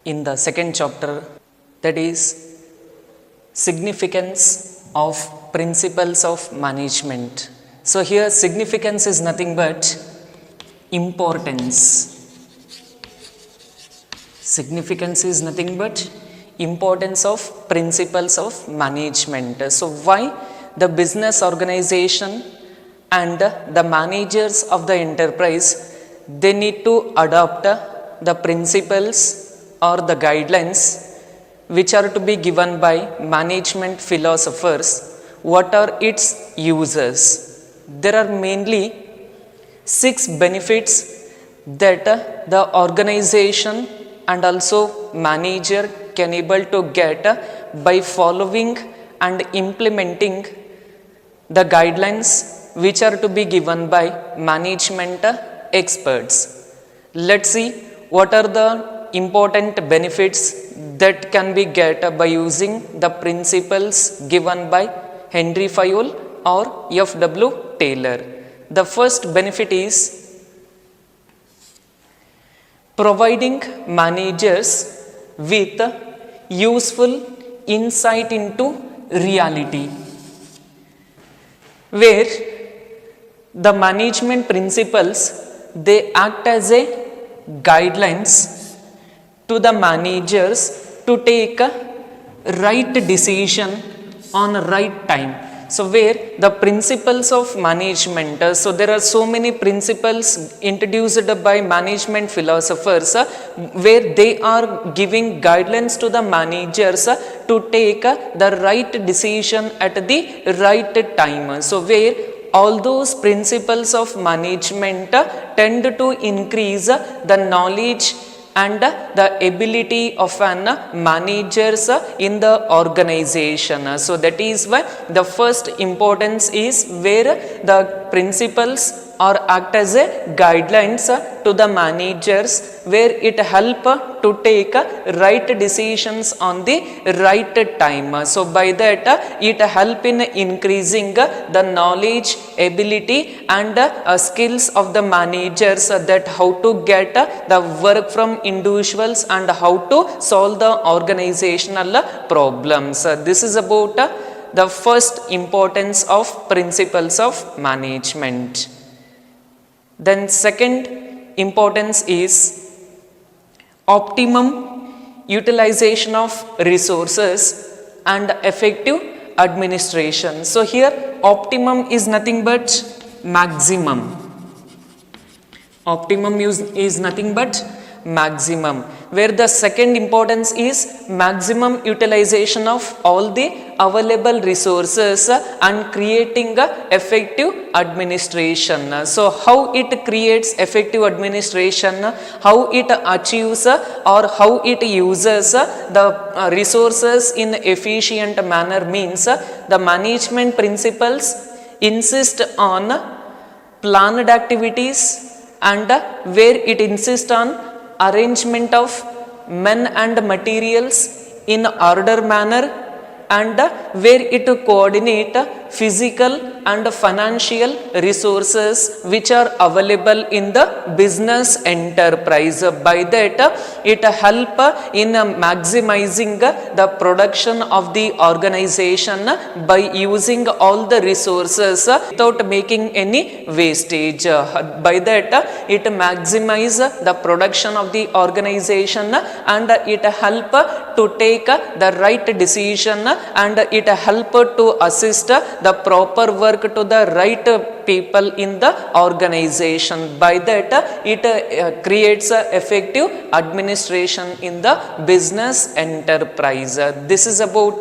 in the second chapter, that is significance of principles of management. So here significance is nothing but importance. Significance is nothing but importance of principles of management. So why the business organization and the managers of the enterprise, they need to adopt the principles or the guidelines which are to be given by management philosophers. What are its uses? There are mainly 6 benefits that the organization and also manager can able to get by following and implementing the guidelines which are to be given by management experts. Let's see what are the important benefits that can be get by using the principles given by Henry Fayol or F.W. Taylor. The first benefit is providing managers with useful insight into reality, where the management principles, they act as a guidelines to the managers to take a right decision on right time. So where the principles of management, so there are so many principles introduced by management philosophers where they are giving guidelines to the managers to take the right decision at the right time. So where all those principles of management tend to increase the knowledge and the ability of an managers in the organization. So that is why the first importance is where the principles or act as a guidelines to the managers, where it help to take right decisions on the right time. So by that it help in increasing the knowledge, ability and skills of the managers, that how to get the work from individuals and how to solve the organizational problems. This is about the first importance of principles of management. Then second importance is optimum utilization of resources and effective administration. So here optimum is nothing but maximum. Optimum is nothing but maximum, where the second importance is maximum utilization of all the available resources and creating effective administration. So how it creates effective administration, how it achieves or how it uses the resources in efficient manner means the management principles insist on planned activities and where it insists on arrangement of men and materials in order manner, and where it coordinate physical and financial resources which are available in the business enterprise. By that it help in maximizing the production of the organization by using all the resources without making any wastage. By that it maximize the production of the organization and it help to take the right decision and it help to assist the proper work to the right people in the organization. By that it creates effective administration in the business enterprise. This is about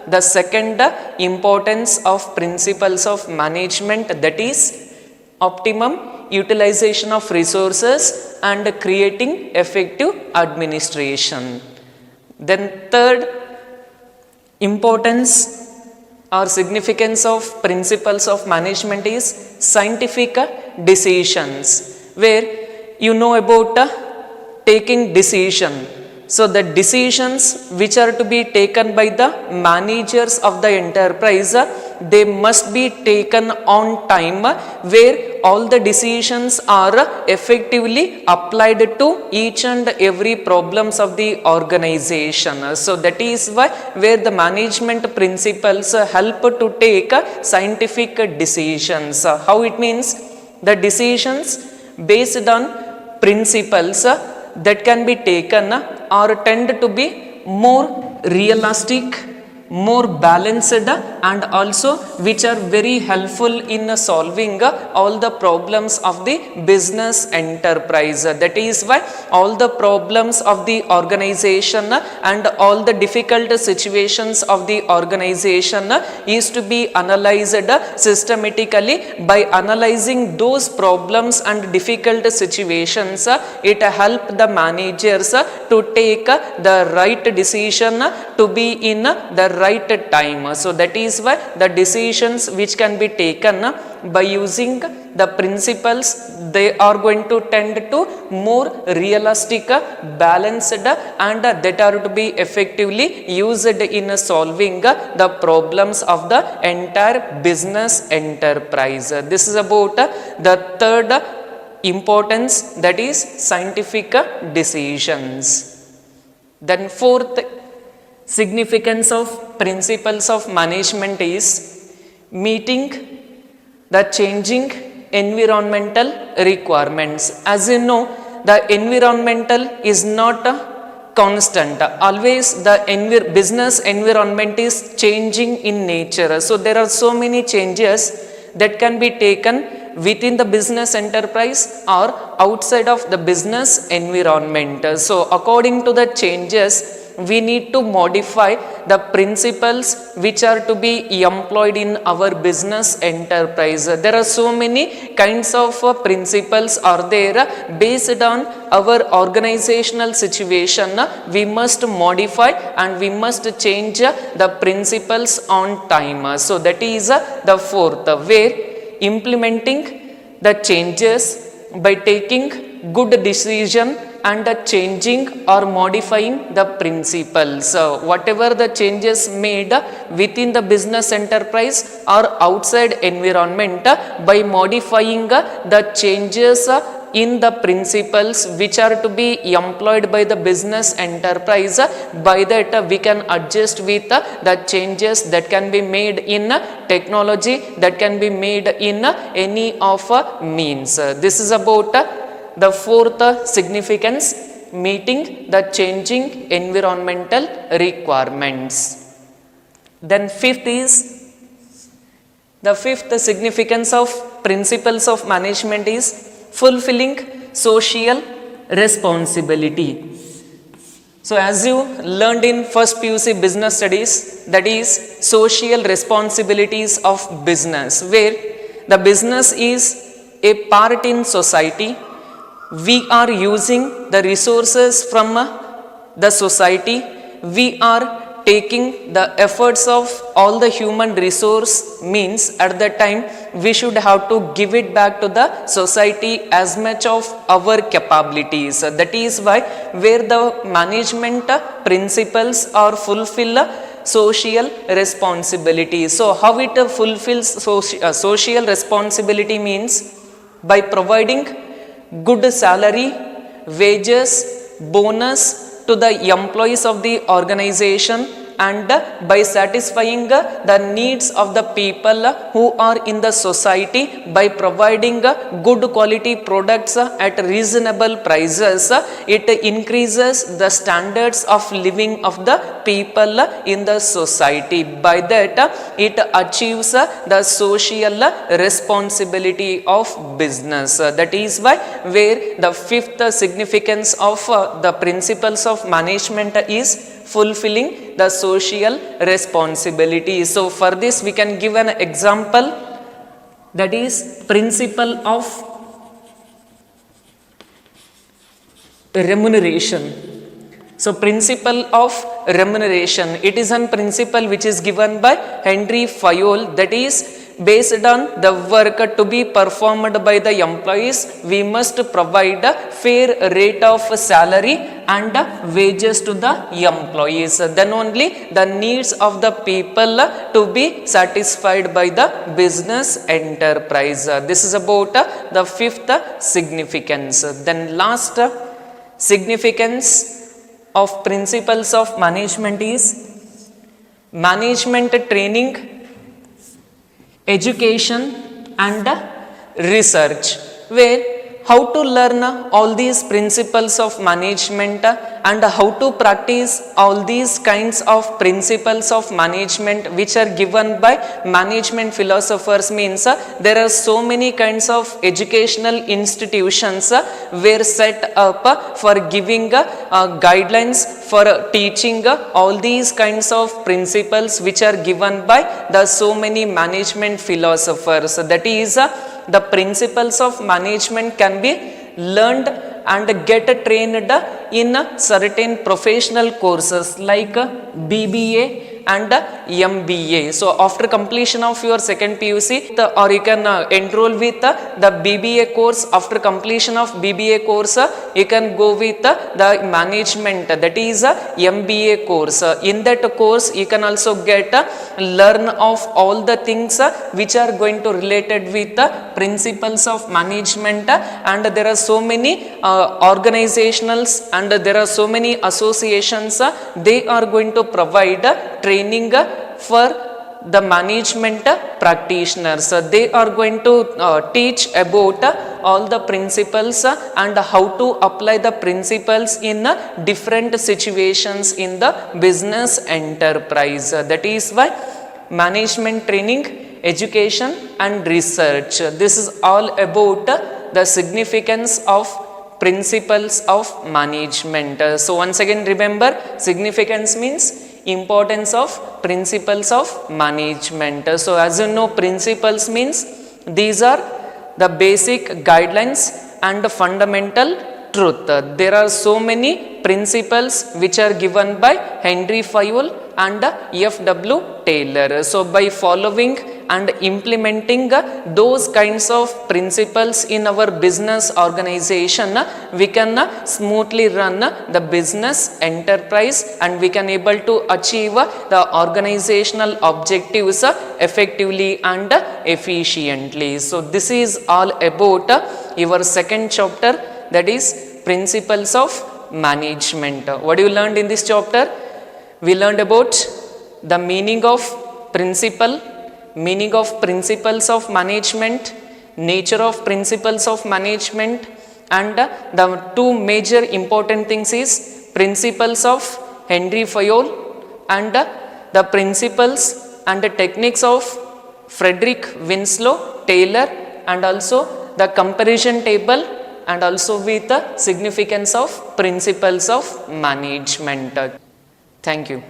the second importance of principles of management, that is optimum utilization of resources and creating effective administration. Then third importance or significance of principles of management is scientific decisions, where you know about taking decision. So the decisions which are to be taken by the managers of the enterprise, they must be taken on time, where all the decisions are effectively applied to each and every problems of the organization. So that is why where the management principles help to take scientific decisions. How it means? The decisions based on principles that can be taken or tend to be more realistic, more balanced, and also which are very helpful in solving all the problems of the business enterprise. That is why all the problems of the organization and all the difficult situations of the organization is to be analyzed systematically. By analyzing those problems and difficult situations, it helps the managers to take the right decision to be in the right time. So that is why the decisions which can be taken by using the principles, they are going to tend to more realistic, balanced, and that are to be effectively used in solving the problems of the entire business enterprise. This is about the third importance, that is scientific decisions. Then fourth significance of principles of management is meeting the changing environmental requirements. As you know, the environmental is not constant. Always the business environment is changing in nature. So there are so many changes that can be taken within the business enterprise or outside of the business environment. So according to the changes, we need to modify the principles which are to be employed in our business enterprise. There are so many kinds of principles are there based on our organizational situation. We must modify and we must change the principles on time. So that is the fourth, where implementing the changes by taking good decision and changing or modifying the principles. So whatever the changes made within the business enterprise or outside environment, by modifying the changes in the principles which are to be employed by the business enterprise, by that we can adjust with the changes that can be made in technology, that can be made in any of means. This is about the fourth significance, meeting the changing environmental requirements. Then the fifth significance of principles of management is fulfilling social responsibility. So as you learned in first PUC business studies, that is social responsibilities of business, where the business is a part in society. We are using the resources from the society. We are taking the efforts of all the human resource, means at that time we should have to give it back to the society as much of our capabilities. That is why where the management principles are fulfill social responsibility. So how it fulfills social responsibility means by providing good salary, wages, bonus to the employees of the organization, and by satisfying the needs of the people who are in the society by providing good quality products at reasonable prices. It increases the standards of living of the people in the society. By that it achieves the social responsibility of business. That is why where the fifth significance of the principles of management is fulfilling the social responsibility. So for this we can give an example, that is principle of remuneration. So principle of remuneration, it is a principle which is given by Henry Fayol, that is based on the work to be performed by the employees, we must provide a fair rate of salary and wages to the employees. Then only the needs of the people to be satisfied by the business enterprise. This is about the fifth significance. Then last significance of principles of management is management training, education and research, where how to learn all these principles of management and how to practice all these kinds of principles of management which are given by management philosophers means there are so many kinds of educational institutions were set up for giving guidelines for teaching all these kinds of principles which are given by the so many management philosophers. That is the principles of management can be learned and get trained in certain professional courses like BBA and MBA. So after completion of your second PUC, or you can enroll with the BBA course. After completion of BBA course, you can go with the management, that is MBA course. In that course, you can also get learn of all the things which are going to related with the principles of management, and there are so many organizationals and there are so many associations, they are going to provide training for the management practitioners. They are going to teach about all the principles and how to apply the principles in different situations in the business enterprise. That is why management training, education and research. This is all about the significance of principles of management. So once again remember, significance means importance of principles of management. So as you know, principles means these are the basic guidelines and the fundamental truth. There are so many principles which are given by Henry Fayol and F.W. Taylor. So by following and implementing those kinds of principles in our business organization, we can smoothly run the business enterprise and we can able to achieve the organizational objectives effectively and efficiently. So this is all about your second chapter, that is principles of management. What you learned in this chapter? We learned about the meaning of principle, meaning of principles of management, nature of principles of management, and the two major important things is principles of Henry Fayol and the principles and the techniques of Frederick Winslow Taylor, and also the comparison table, and also with the significance of principles of management. Thank you.